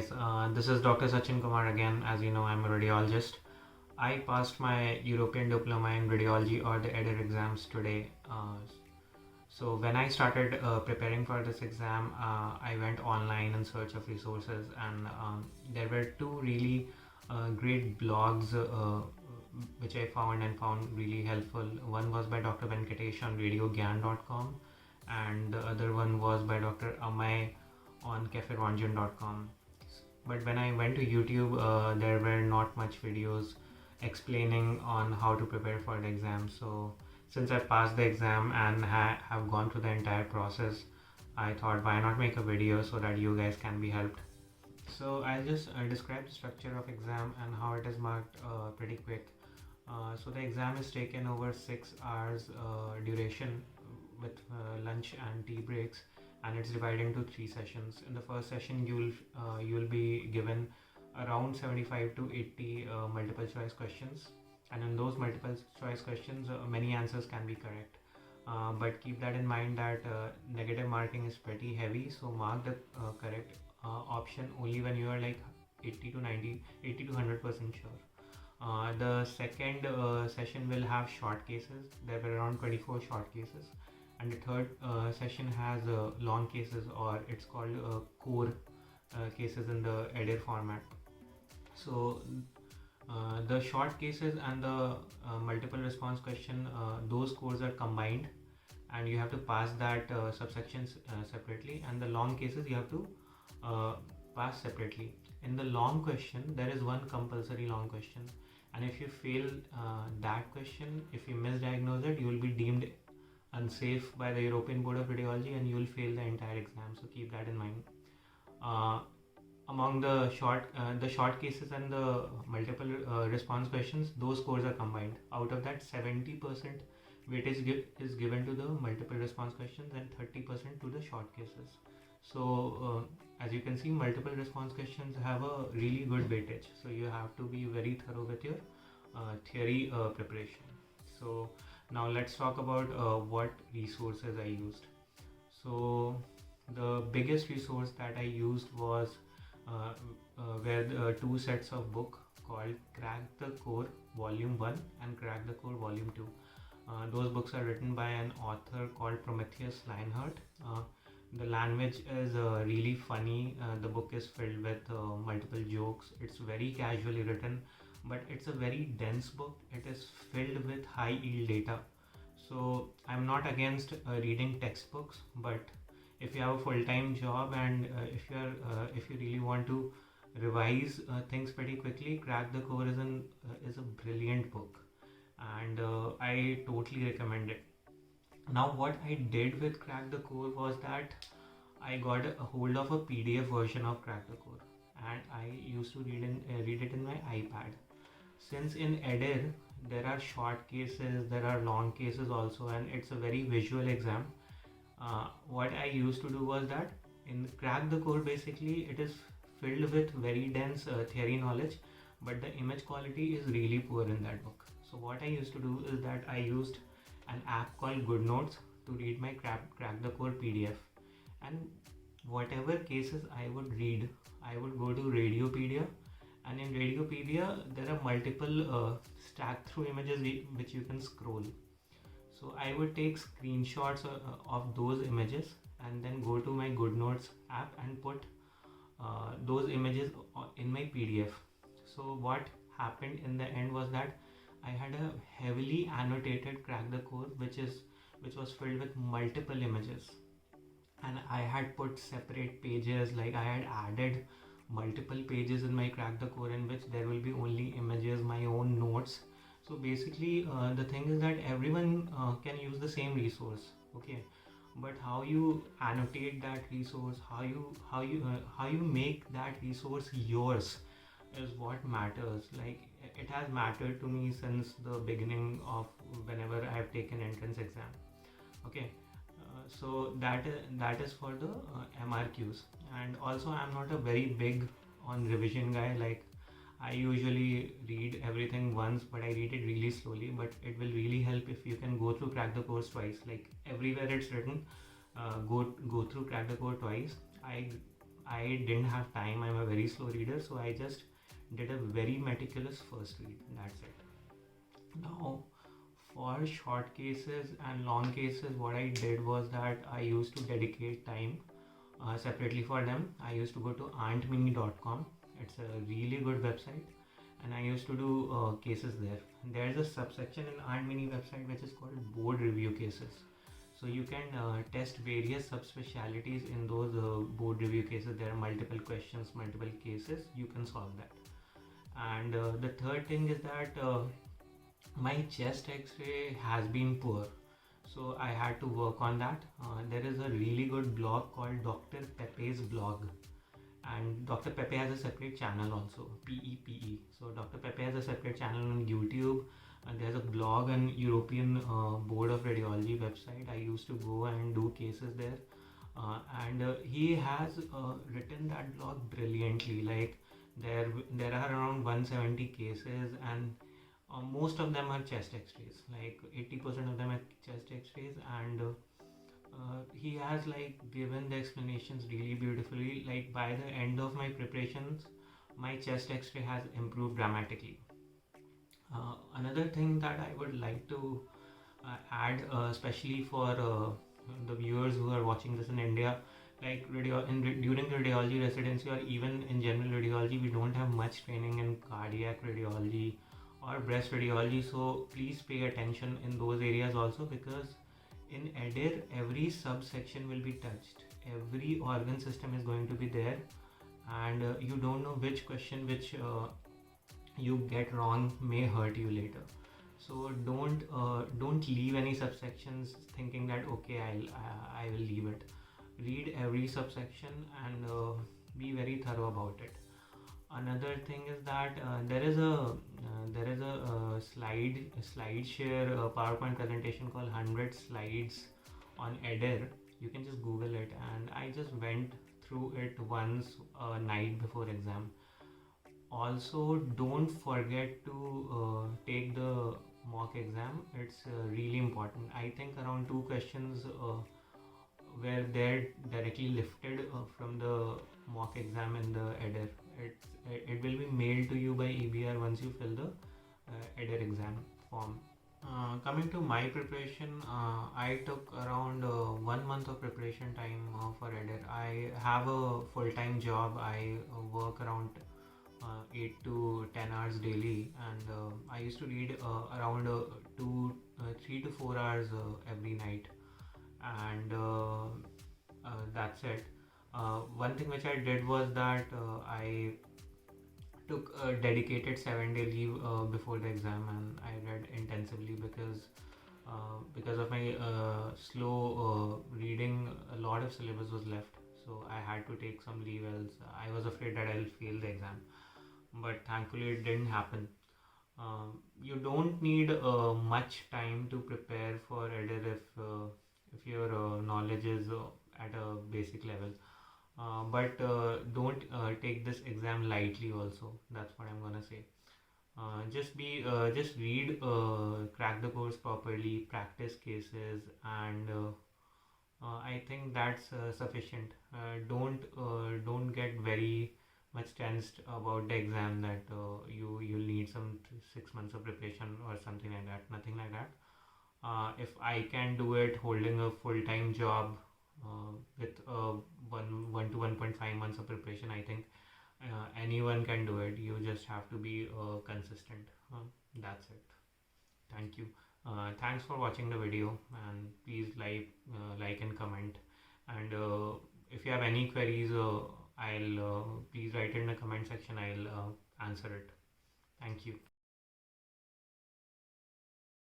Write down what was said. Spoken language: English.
guys, this is Dr. Sachin Kumar again. As you know, I'm a radiologist. I passed my European diploma in radiology or the EDIR exams today. So when I started preparing for this exam, I went online in search of resources, and there were two really great blogs which I found really helpful. One was by Dr. Venkatesh on radiogyan.com, and the other one was by Dr. Amay on caferonjan.com. But when I went to YouTube, there were not much videos explaining on how to prepare for the exam. So since I passed the exam and have gone through the entire process, I thought why not make a video so that you guys can be helped. So I'll just describe the structure of exam and how it is marked pretty quick. So the exam is taken over 6 hours duration with lunch and tea breaks, and it's divided into 3 sessions. In the first session, you'll be given around 75 to 80 multiple choice questions, and in those multiple choice questions, many answers can be correct. But keep that in mind that negative marking is pretty heavy, so mark the correct option only when you are like 80 to 90, 80 to 100% sure. The second session will have short cases. There were around 24 short cases, and the third session has long cases, or it's called core cases in the EDIR format. So the short cases and the multiple response question, those cores are combined, and you have to pass that subsections separately, and the long cases you have to pass separately. In the long question, there is one compulsory long question, and if you fail that question, if you misdiagnose it, you will be deemed unsafe by the European Board of Radiology, and you will fail the entire exam. So keep that in mind. Among the short cases and the multiple response questions, those scores are combined. Out of that, 70% weightage is given to the multiple response questions and 30% to the short cases. So as you can see, multiple response questions have a really good weightage, so you have to be very thorough with your theory preparation. So now let's talk about what resources I used. So the biggest resource that I used was were two sets of book called Crack the Core Volume 1 and Crack the Core Volume 2. Those books are written by an author called Prometheus Leinhardt. The language is really funny. The book is filled with multiple jokes. It's very casually written, but it's a very dense book. It is filled with high yield data. So I'm not against reading textbooks, but if you have a full-time job and if you really want to revise things pretty quickly, Crack the Core is a brilliant book, and I totally recommend it. Now what I did with Crack the Core was that I got a hold of a PDF version of Crack the Core, and I used to read it in my iPad. Since in EDIR there are short cases, there are long cases also, and it's a very visual exam. What I used to do was that in Crack the Core, basically it is filled with very dense theory knowledge, but the image quality is really poor in that book. So what I used to do is that I used an app called GoodNotes to read my Crack the Core PDF, and whatever cases I would read, I would go to Radiopedia, and in Radiopedia there are multiple stack through images which you can scroll. So I would take screenshots of those images and then go to my GoodNotes app and put those images in my PDF. So what happened in the end was that I had a heavily annotated Crack the Core, which was filled with multiple images, and I had put separate pages, like I had added multiple pages in my Crack the Core in which there will be only images, my own notes. So basically the thing is that everyone can use the same resource, okay, but how you annotate that resource, how you make that resource yours is what matters. Like it has mattered to me since the beginning of whenever I have taken entrance exam, okay. So that is for the MRQs. And also I'm not a very big on revision guy. Like I usually read everything once, but I read it really slowly. But it will really help if you can go through Crack the Course twice. Like everywhere it's written, go through Crack the Core twice. I I didn't have time. I'm a very slow reader, so I just did a very meticulous first read. That's it. Now, for short cases and long cases, what I did was that I used to dedicate time separately for them. I used to go to antmini.com. It's a really good website, and I used to do cases there. There's a subsection in Antmini website which is called board review cases. So you can test various subspecialties in those board review cases. There are multiple questions, multiple cases. You can solve that. And the third thing is that my chest X-ray has been poor, so I had to work on that. There is a really good blog called Dr. Pepe's blog, and Dr. Pepe has a separate channel also, PEPE. So Dr. Pepe has a separate channel on YouTube, and there's a blog on European Board of Radiology website. I used to go and do cases there, and he has written that blog brilliantly. Like there are around 170 cases, and most of them are chest X-rays. Like 80% of them are chest X-rays, and he has like given the explanations really beautifully. Like by the end of my preparations, my chest X-ray has improved dramatically. Another thing that I would like to add, especially for the viewers who are watching this in India, like during radiology residency or even in general radiology, we don't have much training in cardiac radiology or breast radiology. So please pay attention in those areas also, because in EDIR every subsection will be touched. Every organ system is going to be there, and you don't know which question which you get wrong may hurt you later. So don't leave any subsections thinking that okay, I will leave it. Read every subsection and be very thorough about it. Another thing is that there is a slide share PowerPoint presentation called 100 slides on EDIR. You can just Google it, and I just went through it once a night before exam. Also, don't forget to take the mock exam. It's really important. I think around two questions were there directly lifted from the mock exam in the EDIR. It will be mailed to you by EBR once you fill the EDIR exam form. Coming to my preparation, I took around 1 month of preparation time for EDIR. I have a full-time job. I work around 8 to 10 hours daily, and I used to read around 3 to 4 hours every night, and that's it. One thing which I did was that I took a dedicated 7-day leave before the exam, and I read intensively because of my slow reading. A lot of syllabus was left, so I had to take some leave, else I was afraid that I'll fail the exam, but thankfully it didn't happen. You don't need much time to prepare for EDIR if your knowledge is at a basic level. But don't take this exam lightly also. That's what I'm gonna say. Just read, crack the course properly, practice cases, and I think that's sufficient. Don't get very much tensed about the exam that you'll need some 6 months of preparation or something like that. Nothing like that. If I can do it holding a full-time job with 1 to 1.5 months of preparation, I think anyone can do it. You just have to be consistent. That's it. Thank you. Thanks for watching the video, and please like and comment. And if you have any queries, I'll please write it in the comment section. I'll answer it. Thank you.